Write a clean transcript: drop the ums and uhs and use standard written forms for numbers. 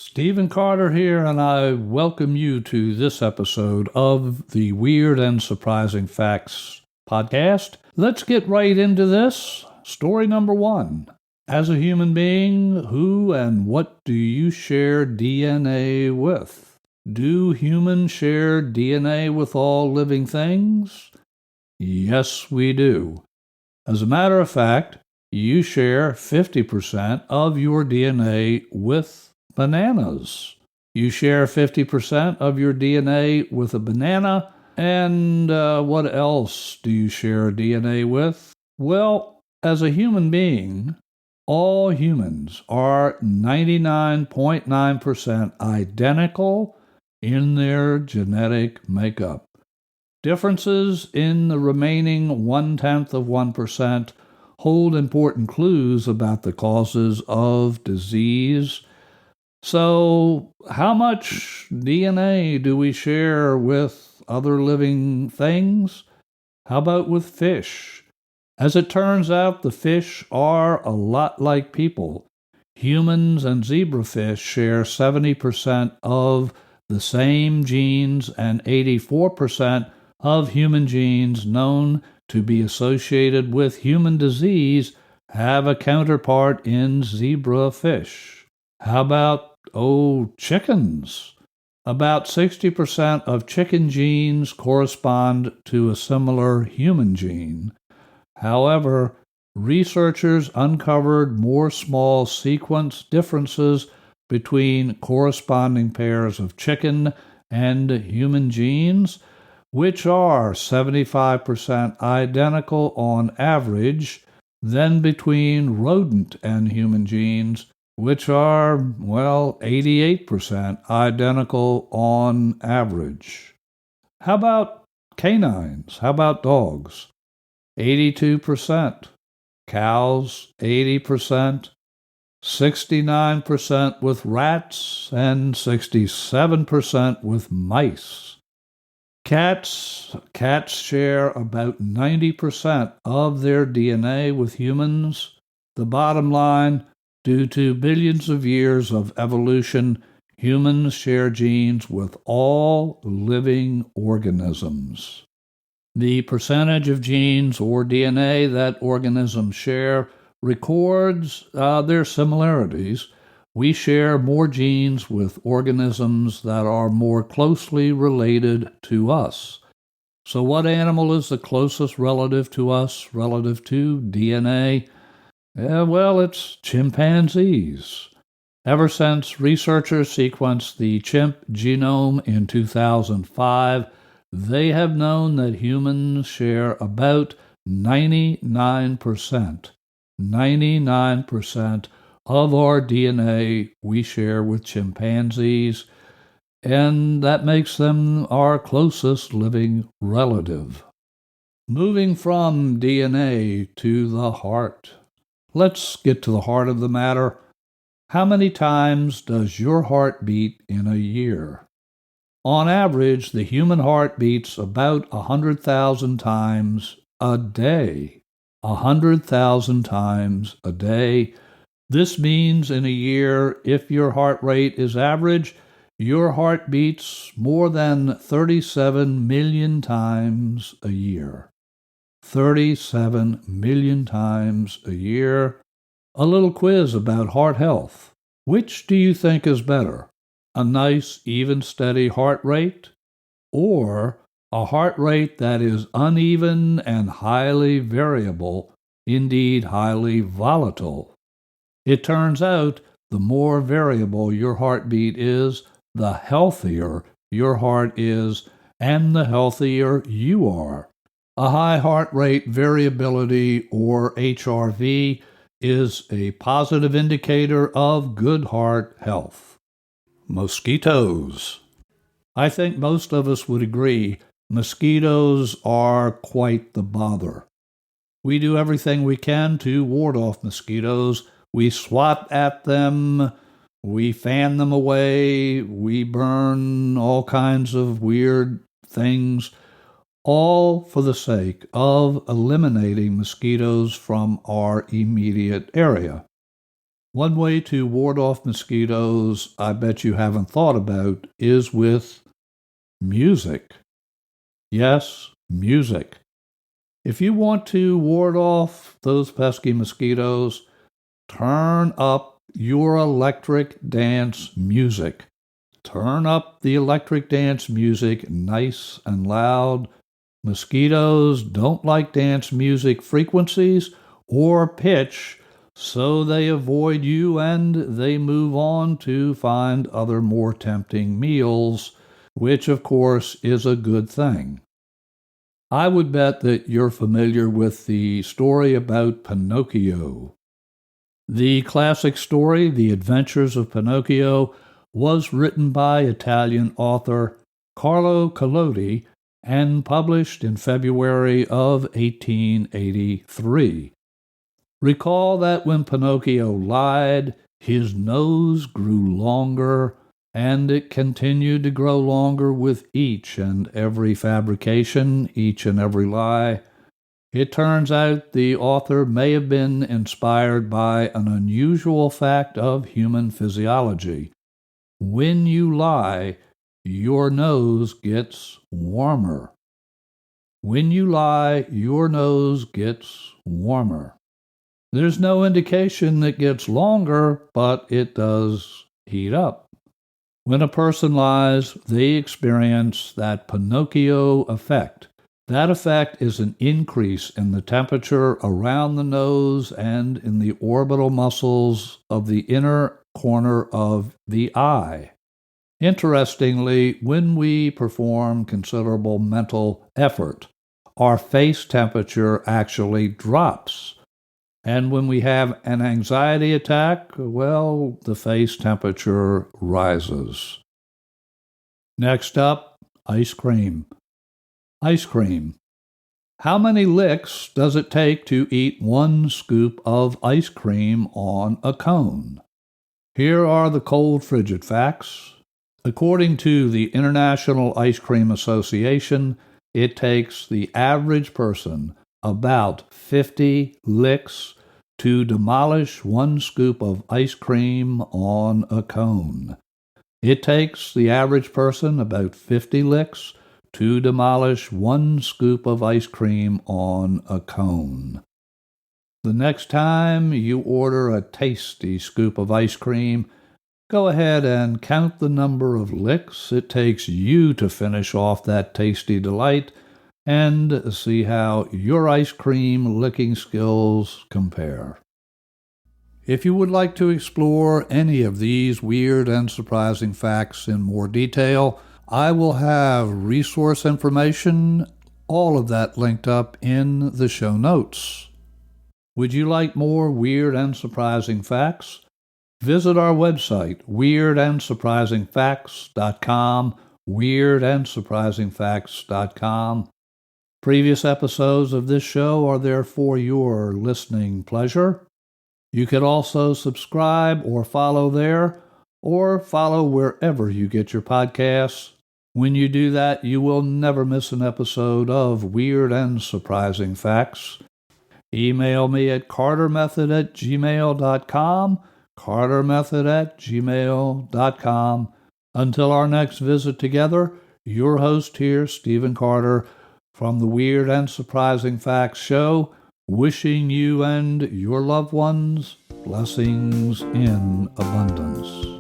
Stephen Carter here, and I welcome you to this episode of the Weird and Surprising Facts podcast. Let's get right into this. Story number one. As a human being, who and what do you share DNA with? Do humans share DNA with all living things? Yes, we do. As a matter of fact, you share 50% of your DNA with bananas. You share 50% of your DNA with a banana, and what else do you share DNA with? Well, as a human being, all humans are 99.9% identical in their genetic makeup. Differences in the remaining 0.1% hold important clues about the causes of disease. So, how much DNA do we share with other living things? How about with fish? As it turns out, the fish are a lot like people. Humans and zebrafish share 70% of the same genes, and 84% of human genes known to be associated with human disease have a counterpart in zebrafish. How about, chickens? About 60% of chicken genes correspond to a similar human gene. However, researchers uncovered more small sequence differences between corresponding pairs of chicken and human genes, which are 75% identical on average, than between rodent and human genes, which are, 88% identical on average. How about canines? How about dogs? 82%. Cows, 80%. 69% with rats, and 67% with mice. Cats share about 90% of their DNA with humans. The bottom line, due to billions of years of evolution, humans share genes with all living organisms. The percentage of genes or DNA that organisms share records their similarities. We share more genes with organisms that are more closely related to us. So what animal is the closest relative to us relative to DNA? It's chimpanzees. Ever since researchers sequenced the chimp genome in 2005, they have known that humans share about 99% of our DNA we share with chimpanzees, and that makes them our closest living relative. Moving from DNA to the heart. Let's get to the heart of the matter. How many times does your heart beat in a year? On average, the human heart beats about 100,000 times a day. 100,000 times a day. This means in a year, if your heart rate is average, your heart beats more than 37 million times a year. 37 million times a year. A little quiz about heart health. Which do you think is better? A nice, even, steady heart rate? Or a heart rate that is uneven and highly variable, indeed highly volatile? It turns out the more variable your heartbeat is, the healthier your heart is, and the healthier you are. A high heart rate variability, or HRV, is a positive indicator of good heart health. Mosquitoes. I think most of us would agree mosquitoes are quite the bother. We do everything we can to ward off mosquitoes. We swat at them, we fan them away, we burn all kinds of weird things, all for the sake of eliminating mosquitoes from our immediate area. One way to ward off mosquitoes I bet you haven't thought about is with music. Yes, music. If you want to ward off those pesky mosquitoes, turn up your electric dance music. Turn up the electric dance music nice and loud. Mosquitoes don't like dance music frequencies or pitch, so they avoid you and they move on to find other more tempting meals, which of course is a good thing. I would bet that you're familiar with the story about Pinocchio. The classic story, The Adventures of Pinocchio, was written by Italian author Carlo Collodi and published in February of 1883. Recall that when Pinocchio lied, his nose grew longer, and it continued to grow longer with each and every fabrication, each and every lie. It turns out the author may have been inspired by an unusual fact of human physiology. When you lie, your nose gets warmer. When you lie, your nose gets warmer. There's no indication it gets longer, but it does heat up. When a person lies, they experience that Pinocchio effect. That effect is an increase in the temperature around the nose and in the orbital muscles of the inner corner of the eye. Interestingly, when we perform considerable mental effort, our face temperature actually drops. And when we have an anxiety attack, well, the face temperature rises. Next up, ice cream. Ice cream. How many licks does it take to eat one scoop of ice cream on a cone? Here are the cold, frigid facts. According to the International Ice Cream Association, it takes the average person about 50 licks to demolish one scoop of ice cream on a cone. It takes the average person about 50 licks to demolish one scoop of ice cream on a cone. The next time you order a tasty scoop of ice cream, go ahead and count the number of licks it takes you to finish off that tasty delight and see how your ice cream licking skills compare. If you would like to explore any of these weird and surprising facts in more detail, I will have resource information, all of that linked up in the show notes. Would you like more weird and surprising facts? Visit our website, weirdandsurprisingfacts.com, weirdandsurprisingfacts.com. Previous episodes of this show are there for your listening pleasure. You can also subscribe or follow there, or follow wherever you get your podcasts. When you do that, you will never miss an episode of Weird and Surprising Facts. Email me at cartermethod@gmail.com, cartermethod@gmail.com. Until our next visit together, your host here, Stephen Carter, from the Weird and Surprising Facts show, wishing you and your loved ones blessings in abundance.